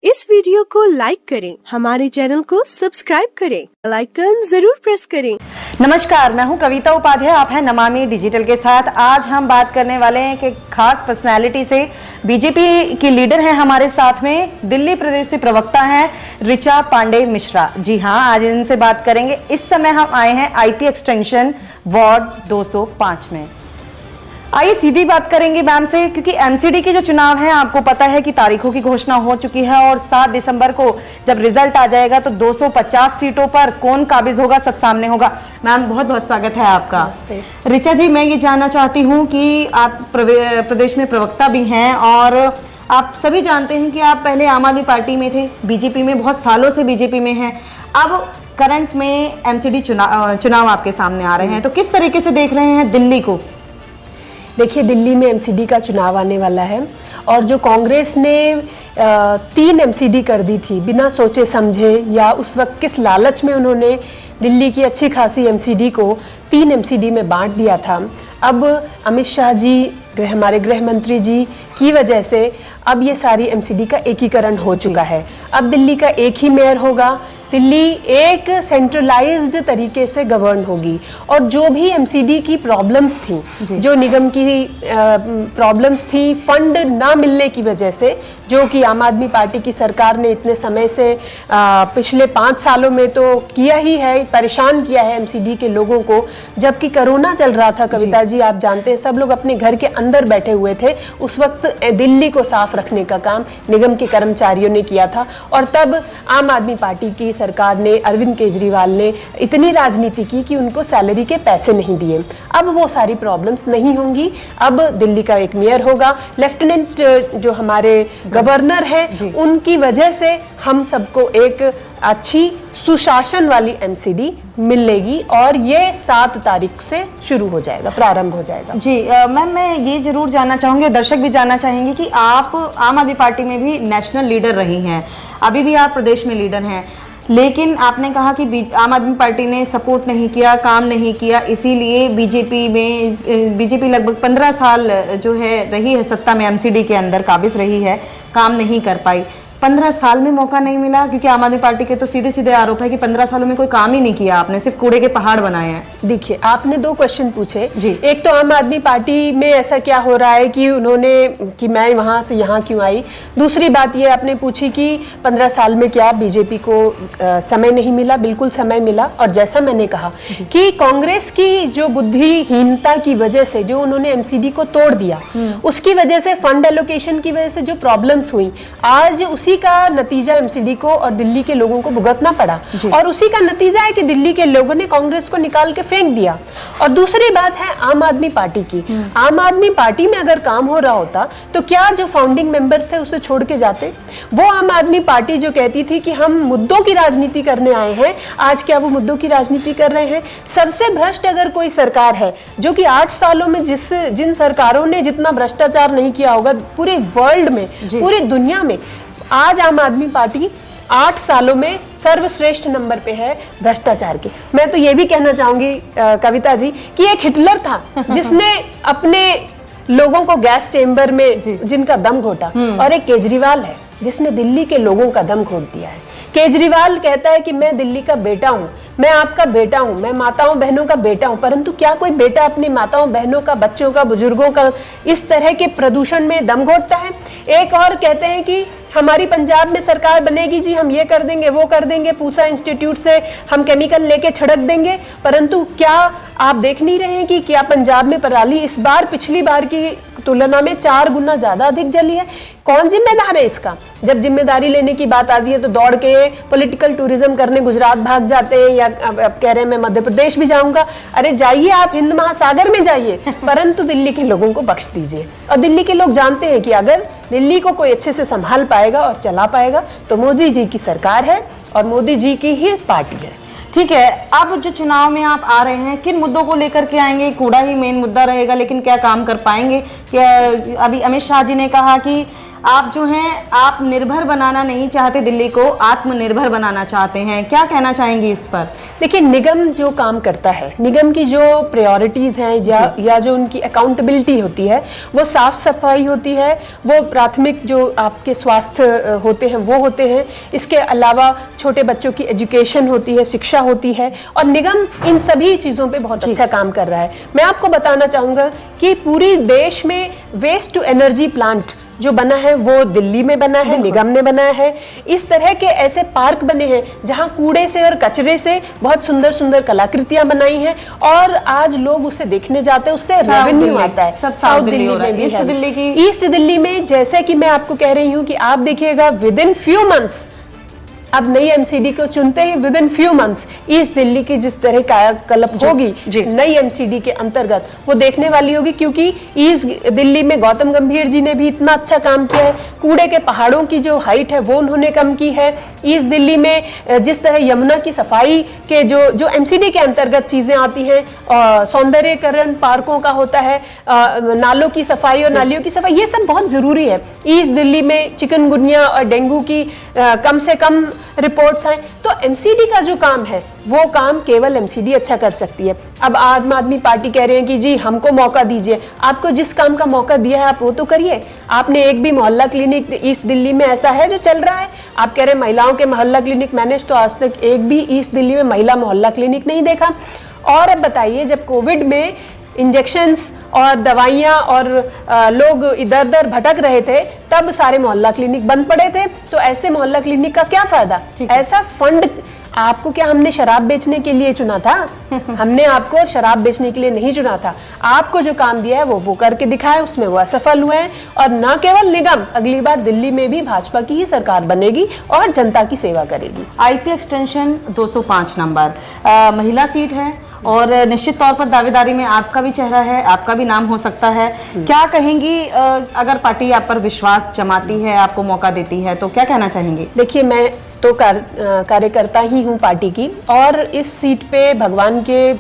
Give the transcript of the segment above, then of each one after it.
इस वीडियो को लाइक करें, हमारे चैनल को सब्सक्राइब करें, बेल आइकन जरूर प्रेस करें। नमस्कार, मैं हूं कविता उपाध्याय, आप हैं नमामि डिजिटल के साथ। आज हम बात करने वाले हैं कि खास पर्सनालिटी से, बीजेपी की लीडर हैं हमारे साथ में, दिल्ली प्रदेश से प्रवक्ता हैं ऋचा पांडे मिश्रा। जी हाँ, आज इनसे बात करेंगे। इस समय हम आए हैं आईटी एक्सटेंशन वार्ड 205 में। आइए सीधी बात करेंगे मैम से, क्योंकि एमसीडी के जो चुनाव हैं आपको पता है कि तारीखों की घोषणा हो चुकी है और 7 दिसंबर को जब रिजल्ट आ जाएगा तो 250 सीटों पर कौन काबिज होगा सब सामने होगा। मैम बहुत बहुत स्वागत है आपका। ऋचा जी, मैं ये जानना चाहती हूँ कि आप प्रदेश में प्रवक्ता भी हैं और आप सभी जानते हैं कि आप पहले आम आदमी पार्टी में थे, बीजेपी में बहुत सालों से बीजेपी में हैं, अब करंट में एमसीडी चुनाव आपके सामने आ रहे हैं, तो किस तरीके से देख रहे हैं दिल्ली को? देखिए, दिल्ली में एमसीडी का चुनाव आने वाला है और जो कांग्रेस ने 3 एमसीडी कर दी थी बिना सोचे समझे, या उस वक्त किस लालच में उन्होंने दिल्ली की अच्छी खासी एमसीडी को 3 एमसीडी में बांट दिया था। अब अमित शाह जी, हमारे गृह मंत्री जी की वजह से अब ये सारी एमसीडी का एकीकरण हो चुका है। अब दिल्ली का एक ही मेयर होगा, दिल्ली एक सेंट्रलाइज्ड तरीके से गवर्न होगी और जो भी एमसीडी की प्रॉब्लम्स थी, जो निगम की प्रॉब्लम्स थी फंड ना मिलने की वजह से, जो कि आम आदमी पार्टी की सरकार ने इतने समय से पिछले 5 सालों में तो किया ही है, परेशान किया है एमसीडी के लोगों को। जबकि कोरोना चल रहा था कविता जी, आप जानते हैं, सब लोग अपने घर के अंदर बैठे हुए थे, उस वक्त दिल्ली को साफ रखने का काम निगम के कर्मचारियों ने किया था और तब आम आदमी पार्टी की सरकार ने, अरविंद केजरीवाल ने इतनी राजनीति की कि उनको सैलरी के पैसे नहीं दिए। अब वो सारी प्रॉब्लम्स नहीं होंगी। अब दिल्ली का एक मेयर होगा, लेफ्टिनेंट जो हमारे गवर्नर हैं उनकी वजह से हम सबको एक अच्छी सुशासन वाली एमसीडी मिलेगी और ये 7 तारीख से शुरू हो जाएगा, प्रारंभ हो जाएगा। जी मैम, मैं ये जरूर जानना चाहूंगी, दर्शक भी जानना चाहेंगे कि आप आम आदमी पार्टी में भी नेशनल लीडर रही हैं, अभी भी आप प्रदेश में लीडर हैं, लेकिन आपने कहा कि आम आदमी पार्टी ने सपोर्ट नहीं किया, काम नहीं किया, इसीलिए बीजेपी लगभग 15 साल जो है रही है सत्ता में, एमसीडी के अंदर काबिज रही है, काम नहीं कर पाई। 15 साल में मौका नहीं मिला, क्योंकि आम आदमी पार्टी के तो सीधे सीधे आरोप है कि 15 सालों में कोई काम ही नहीं किया आपने, सिर्फ कूड़े के पहाड़ बनाए हैं। देखिए, आपने 2 क्वेश्चन पूछे जी। एक तो आम आदमी पार्टी में ऐसा क्या हो रहा है कि उन्होंने, कि मैं वहां से यहाँ क्यों आई। दूसरी बात ये आपने पूछी कि 15 साल में क्या बीजेपी को समय नहीं मिला। बिल्कुल समय मिला, और जैसा मैंने कहा कि कांग्रेस की जो बुद्धिहीनता की वजह से जो उन्होंने एमसीडी को तोड़ दिया, उसकी वजह से, फंड एलोकेशन की वजह से जो प्रॉब्लम्स हुई, आज उसी का नतीजा एमसीडी को और दिल्ली के लोगों को भुगतना पड़ा और उसी का नतीजा है कि दिल्ली के लोगों ने कांग्रेस को निकाल के फेंक दिया। और दूसरी बात है आम आदमी पार्टी की। आम आदमी पार्टी में अगर काम हो रहा होता तो क्या जो फाउंडिंग मेंबर्स थे उसे छोड़ के जाते? वो आम आदमी पार्टी जो कहती थी कि हम मुद्दों की राजनीति करने आए हैं, आज क्या वो मुद्दों की राजनीति कर रहे हैं? सबसे भ्रष्ट अगर कोई सरकार है, जो कि 8 सालों में जिन सरकारों ने जितना भ्रष्टाचार नहीं किया होगा पूरे वर्ल्ड में, पूरी दुनिया में, आज आम आदमी पार्टी 8 सालों में सर्वश्रेष्ठ नंबर पे है भ्रष्टाचार के। मैं तो ये भी कहना चाहूंगी कविता जी कि एक हिटलर था जिसने अपने लोगों को गैस चेंबर में जिनका दम घोटा, और एक केजरीवाल है जिसने दिल्ली के लोगों का दम घोट दिया है। केजरीवाल कहता है कि मैं दिल्ली का बेटा हूं, मैं आपका बेटा हूं, मैं माताओं बहनों का बेटा हूं, परंतु क्या कोई बेटा अपनी माताओं बहनों का, बच्चों का, बुजुर्गों का इस तरह के प्रदूषण में दम घोटता है? एक और कहते हैं कि हमारी पंजाब में सरकार बनेगी जी, हम ये कर देंगे, वो कर देंगे, पूसा इंस्टीट्यूट से हम केमिकल लेके छिड़क देंगे, परंतु क्या आप देख नहीं रहे हैं कि क्या पंजाब में पराली इस बार पिछली बार की तुलना में 4 गुना ज्यादा अधिक जली है? कौन जिम्मेदार है इसका? जब जिम्मेदारी लेने की बात आती है तो दौड़ के पॉलिटिकल टूरिज्म करने गुजरात भाग जाते हैं, या अब कह रहे हैं मैं मध्य प्रदेश भी जाऊंगा। अरे जाइए, आप हिंद महासागर में जाइए, परंतु दिल्ली के लोगों को बख्श दीजिए। और दिल्ली के लोग जानते हैं कि अगर दिल्ली को कोई अच्छे से संभाल पाएगा और चला पाएगा तो मोदी जी की सरकार है और मोदी जी की ही पार्टी है। ठीक है, अब जो चुनाव में आप आ रहे हैं, किन मुद्दों को लेकर के आएंगे? कूड़ा ही मेन मुद्दा रहेगा, लेकिन क्या काम कर पाएंगे? क्या अभी अमित शाह जी ने कहा कि आप जो हैं आप निर्भर बनाना नहीं चाहते दिल्ली को, आत्मनिर्भर बनाना चाहते हैं, क्या कहना चाहेंगी इस पर? देखिए, निगम जो काम करता है, निगम की जो प्रायोरिटीज हैं या जो उनकी अकाउंटेबिलिटी होती है, वो साफ सफाई होती है, वो प्राथमिक जो आपके स्वास्थ्य होते हैं वो होते हैं, इसके अलावा छोटे बच्चों की एजुकेशन होती है, शिक्षा होती है, और निगम इन सभी चीज़ों पे बहुत अच्छा काम कर रहा है। मैं आपको बताना चाहूँगा कि पूरी देश में वेस्ट टू एनर्जी प्लांट जो बना है वो दिल्ली में बना है, निगम ने बनाया है। इस तरह के ऐसे पार्क बने हैं जहां कूड़े से और कचरे से बहुत सुंदर सुंदर कलाकृतियां बनाई हैं, और आज लोग उसे देखने जाते हैं, उससे रेवेन्यू आता है। सब साउथ दिल्ली में भी है। ईस्ट दिल्ली में जैसे कि मैं आपको कह रही हूँ कि आप देखिएगा विद इन फ्यू मंथ्स, अब नई एमसीडी को चुनते ही within few months east Delhi की जिस तरह कायाकल्प होगी नई एमसीडी के अंतर्गत, वो देखने वाली होगी, क्योंकि ईस्ट दिल्ली में गौतम गंभीर जी ने भी इतना अच्छा काम किया है। कूड़े के पहाड़ों की जो हाइट है वो उन्होंने कम की है। ईस्ट दिल्ली में जिस तरह यमुना की सफाई के जो एमसीडी के अंतर्गत चीजें आती हैं, सौंदर्यकरण पार्कों का होता है, नालों की सफाई और नालियों की सफाई, ये सब बहुत जरूरी है। ईस्ट दिल्ली में चिकनगुनिया और डेंगू की कम से कम रिपोर्ट्स हैं। तो एमसीडी का जो काम है वो काम केवल एमसीडी अच्छा कर सकती है। अब आम आदमी पार्टी कह रहे हैं कि जी हमको मौका दीजिए, आपको जिस काम का मौका दिया है आप वो तो करिए। आपने एक भी मोहल्ला क्लिनिक ईस्ट दिल्ली में ऐसा है जो चल रहा है? आप कह रहे हैं महिलाओं के मोहल्ला क्लिनिक, मैंने तो आज तक एक भी ईस्ट दिल्ली में महिला मोहल्ला क्लिनिक नहीं देखा। और अब बताइए, जब कोविड में इंजेक्शंस और दवाइयाँ और लोग इधर उधर भटक रहे थे, तब सारे मोहल्ला क्लिनिक बंद पड़े थे, तो ऐसे मोहल्ला क्लिनिक का क्या फायदा? ऐसा फंड आपको क्या हमने शराब बेचने के लिए चुना था? हमने आपको शराब बेचने के लिए नहीं चुना था। आपको जो काम दिया है वो करके दिखाए, उसमें वो असफल हुए हैं। और न केवल निगम, अगली बार दिल्ली में भी भाजपा की ही सरकार बनेगी और जनता की सेवा करेगी। आईपी एक्सटेंशन 205 नंबर महिला सीट है, और निश्चित तौर पर दावेदारी में आपका भी चेहरा है, आपका भी नाम हो सकता है। क्या कहेंगी अगर पार्टी आप पर विश्वास जमाती है, आपको मौका देती है, तो क्या कहना चाहेंगी? देखिए, मैं तो कार्यकर्ता ही हूँ पार्टी की, और इस सीट पे भगवान के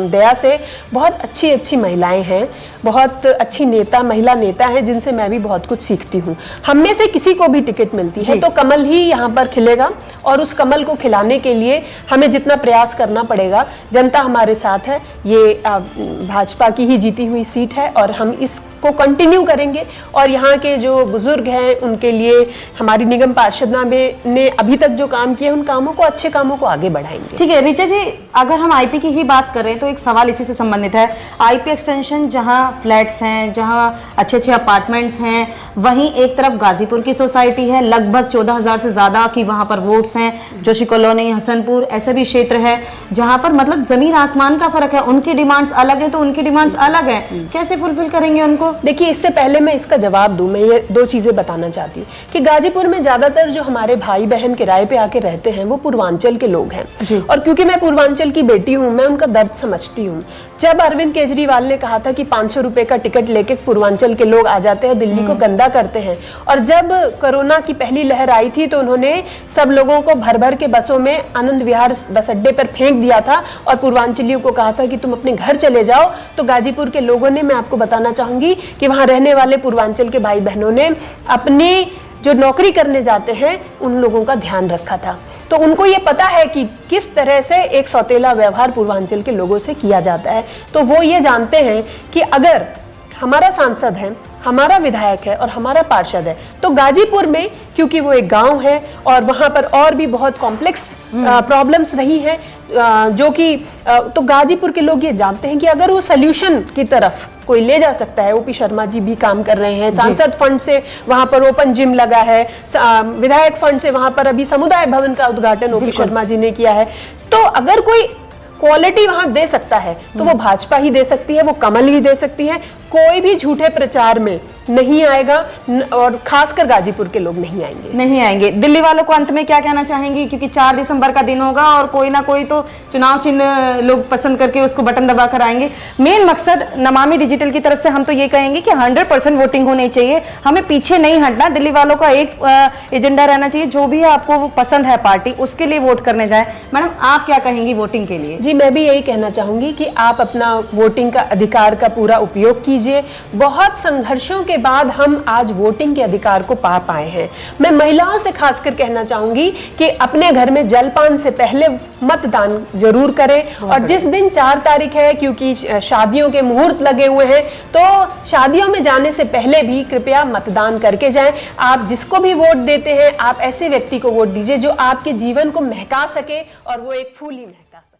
दया से बहुत अच्छी अच्छी महिलाएं हैं, बहुत अच्छी महिला नेता हैं जिनसे मैं भी बहुत कुछ सीखती हूँ। हम में से किसी को भी टिकट मिलती है तो कमल ही यहाँ पर खिलेगा, और उस कमल को खिलाने के लिए हमें जितना प्रयास करना पड़ेगा, जनता हमारे साथ है। ये भाजपा की ही जीती हुई सीट है और हम इसको कंटिन्यू करेंगे, और यहाँ के जो बुजुर्ग हैं उनके लिए हमारी निगम पार्षद ने अभी तक जो काम किया उन कामों को, अच्छे कामों को आगे बढ़ाएंगे। ठीक है ऋचा जी, अगर हम आईपी की ही बात करें तो एक सवाल इसी से संबंधित है। आईपी एक्सटेंशन जहां फ्लैट्स हैं, जहां अच्छे अच्छे अपार्टमेंट्स हैं, वहीं एक तरफ गाजीपुर की सोसाइटी है, लगभग 14,000 से ज्यादा की वहां पर वोट्स हैं। जोशी कॉलोनी, हसनपुर, ऐसे भी क्षेत्र है जहां पर मतलब जमीन आसमान का फर्क है। उनकी डिमांड्स अलग है तो उनकी डिमांड्स अलग है, कैसे फुलफिल करेंगे उनको? देखिए, इससे पहले मैं इसका जवाब दूं, मैं ये दो चीजें बताना चाहती हूँ कि गाजीपुर में ज्यादातर जो हमारे भाई बहन किराए पे आके रहते हैं वो पूर्वांचल के लोग हैं, और क्योंकि मैं पूर्वांचल की बेटी हूँ, मैं उनका दर्द समझती हूँ। जब अरविंद केजरीवाल ने कहा था कि 500 रुपए का टिकट लेके पूर्वांचल के लोग आ जाते हैं और दिल्ली को गंदा करते हैं, और जब कोरोना की पहली लहर आई थी तो उन्होंने सब लोगों को भर भर के बसों में आनंद विहार बस अड्डे पर फेंक दिया था और पूर्वांचलियों को कहा था कि तुम अपने घर चले जाओ, तो गाजीपुर के लोगों ने, मैं आपको बताना चाहूंगी कि वहां रहने वाले पूर्वांचल के भाई बहनों ने अपनी जो नौकरी करने जाते हैं उन लोगों का ध्यान रखा था। तो उनको ये पता है कि किस तरह से एक सौतेला व्यवहार पूर्वांचल के लोगों से किया जाता है। तो वो ये जानते हैं कि अगर हमारा सांसद है, हमारा विधायक है और हमारा पार्षद है, तो गाजीपुर में, क्योंकि वो एक गांव है और वहां पर और भी बहुत कॉम्प्लेक्स प्रॉब्लम्स रही हैं, जो कि तो गाजीपुर के लोग ये जानते हैं कि अगर वो सोल्यूशन की तरफ कोई ले जा सकता है। ओपी शर्मा जी भी काम कर रहे हैं, सांसद फंड से वहां पर ओपन जिम लगा है, विधायक फंड से वहां पर अभी समुदाय भवन का उद्घाटन ओपी शर्मा जी ने किया है। तो अगर कोई क्वालिटी वहां दे सकता है तो वो भाजपा ही दे सकती है, वो कमल ही दे सकती है। कोई भी झूठे प्रचार में नहीं आएगा, और खासकर गाजीपुर के लोग नहीं आएंगे। दिल्ली वालों को अंत में क्या कहना चाहेंगी, क्योंकि 4 दिसंबर का दिन होगा और कोई ना कोई तो चुनाव चिन्ह लोग पसंद करके उसको बटन दबा कर आएंगे। मेन मकसद नमामि डिजिटल की तरफ से हम तो ये कहेंगे कि 100% वोटिंग होनी चाहिए, हमें पीछे नहीं हटना। दिल्ली वालों का एक एजेंडा रहना चाहिए, जो भी आपको पसंद है पार्टी, उसके लिए वोट करने जाए। मैडम, आप क्या कहेंगी वोटिंग के लिए? जी, मैं भी यही कहना चाहूंगी कि आप अपना वोटिंग का अधिकार का पूरा उपयोग कीजिए। कीजिए। बहुत संघर्षों के बाद हम आज वोटिंग के अधिकार को पा पाए हैं। मैं महिलाओं से खासकर कहना चाहूंगी कि अपने घर में जलपान से पहले मतदान जरूर करें। और जिस दिन 4 तारीख है, क्योंकि शादियों के मुहूर्त लगे हुए हैं, तो शादियों में जाने से पहले भी कृपया मतदान करके जाएं। आप जिसको भी वोट देते हैं, आप ऐसे व्यक्ति को वोट दीजिए जो आपके जीवन को महका सके और वो एक फूल ही महका सके।